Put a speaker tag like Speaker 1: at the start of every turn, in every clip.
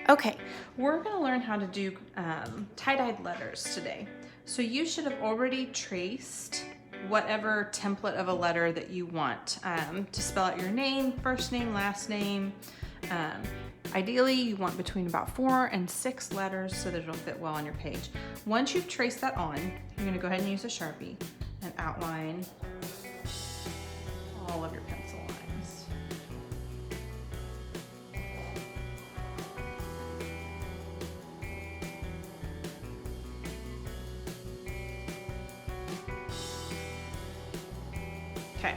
Speaker 1: Okay, we're going to learn how to do tie-dyed letters today. So you should have already traced whatever template of a letter that you want to spell out your name, first name, last name. Ideally, you want between about 4 and 6 letters so that it'll fit well on your page. Once you've traced that on, you're going to go ahead and use a Sharpie and outline all of your pencil lines. Okay,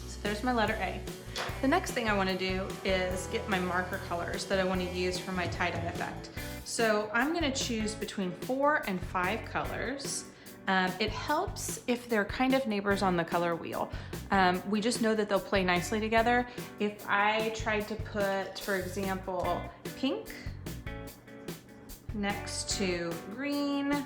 Speaker 1: so there's my letter A. The next thing I want to do is get my marker colors that I want to use for my tie-dye effect. So I'm going to choose between 4 and 5 colors. It helps if they're kind of neighbors on the color wheel. We just know that they'll play nicely together. If I tried to put, for example, pink next to green,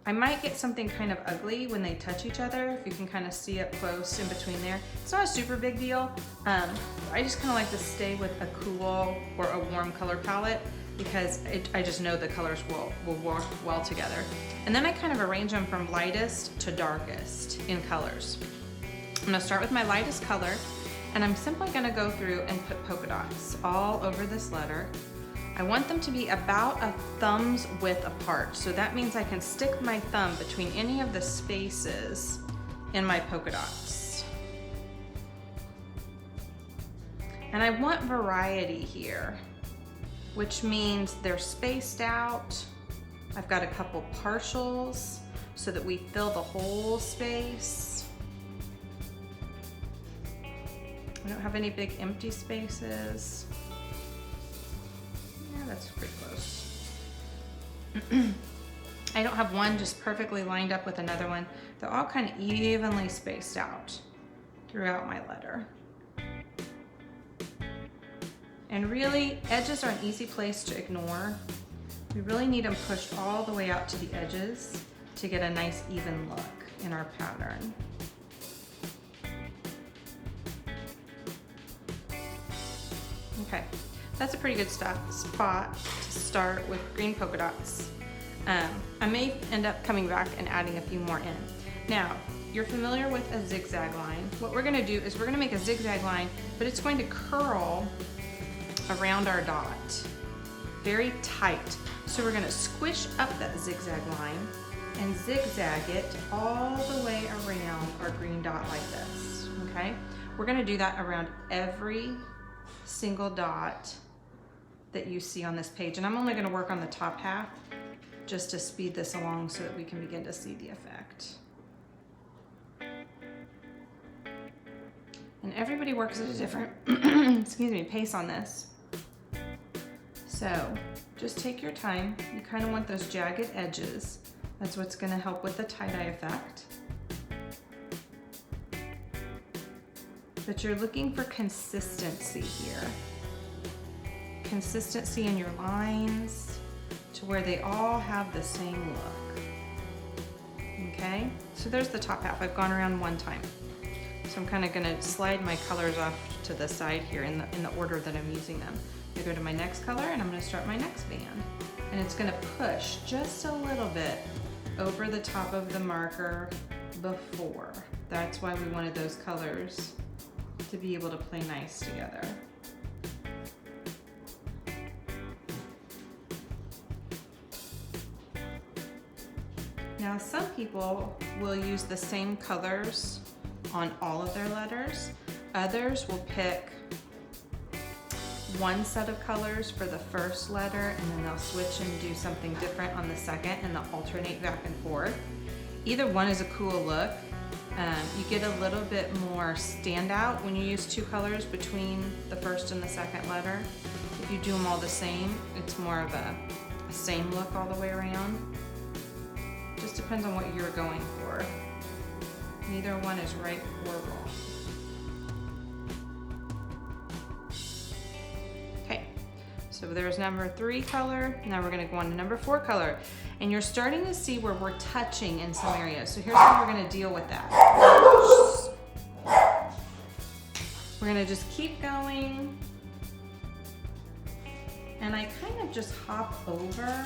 Speaker 1: I might get something kind of ugly when they touch each other, if you can kind of see up close in between there. It's not a super big deal. I just kind of like to stay with a cool or a warm color palette because I just know the colors will work well together. And then I kind of arrange them from lightest to darkest in colors. I'm gonna start with my lightest color, and I'm simply gonna go through and put polka dots all over this letter. I want them to be about a thumb's width apart. So that means I can stick my thumb between any of the spaces in my polka dots. And I want variety here, which means they're spaced out. I've got a couple partials so that we fill the whole space. I don't have any big empty spaces. That's pretty close. I don't have one just perfectly lined up with another one. They're all kind of evenly spaced out throughout my letter. And really, edges are an easy place to ignore. We really need them pushed all the way out to the edges to get a nice even look in our pattern. Okay. That's a pretty good spot to start with green polka dots. I may end up coming back and adding a few more in. Now, you're familiar with a zigzag line. What we're gonna do is we're gonna make a zigzag line, but it's going to curl around our dot, very tight. So we're gonna squish up that zigzag line and zigzag it all the way around our green dot like this, okay? We're gonna do that around every single dot that you see on this page. And I'm only gonna work on the top half just to speed this along so that we can begin to see the effect. And everybody works at a different, excuse me, pace on this. So just take your time. You kind of want those jagged edges. That's what's gonna help with the tie-dye effect. But you're looking for consistency here. Consistency in your lines to where they all have the same look. Okay, so there's the top half. I've gone around one time. So I'm kind of gonna slide my colors off to the side here in the order that I'm using them. I go to my next color and I'm gonna start my next band. And it's gonna push just a little bit over the top of the marker before. That's why we wanted those colors to be able to play nice together. Now, some people will use the same colors on all of their letters. Others will pick one set of colors for the first letter and then they'll switch and do something different on the second and they'll alternate back and forth. Either one is a cool look. You get a little bit more standout when you use 2 colors between the first and the second letter. If you do them all the same, it's more of a same look all the way around. Just depends on what you're going for. Neither one is right or wrong. Okay, so there's number 3 color. Now we're gonna go on to number 4 color. And you're starting to see where we're touching in some areas. So here's how we're gonna deal with that. We're gonna just keep going and I kind of just hop over.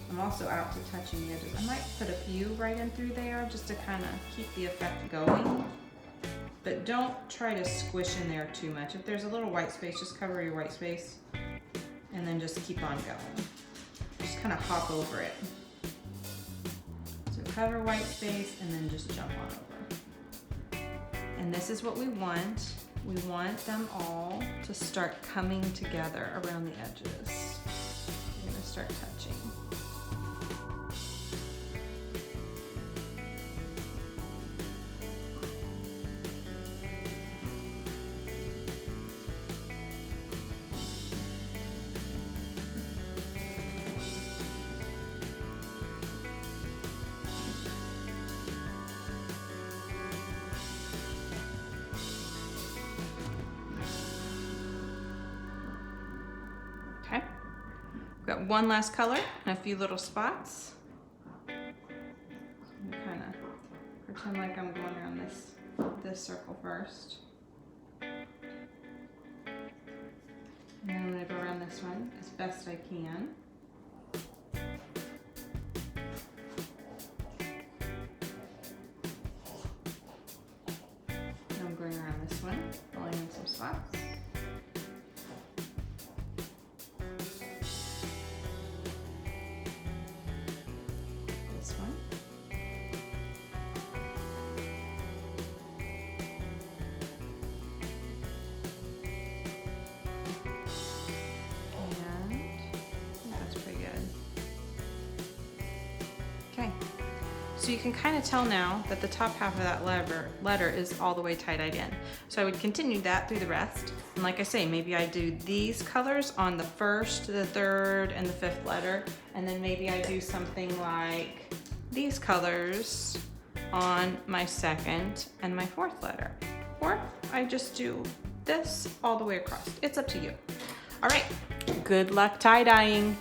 Speaker 1: I'm also out to touching the edges. I might put a few right in through there just to kind of keep the effect going. But don't try to squish in there too much. If there's a little white space, just cover your white space and then just keep on going. Just kind of hop over it. So cover white space and then just jump on over. And this is what we want. We want them all to start coming together around the edges. You're gonna start touching. Okay, we've got one last color and a few little spots. I'm gonna kind of pretend like I'm going around this circle first. And then I'm gonna go around this one as best I can. And I'm going around this one, filling in some spots. Okay, so you can kind of tell now that the top half of that letter is all the way tie-dyed in. So I would continue that through the rest. And like I say, maybe I do these colors on the first, the third, and the fifth letter. And then maybe I do something like these colors on my second and my fourth letter. Or I just do this all the way across. It's up to you. All right, good luck tie-dyeing.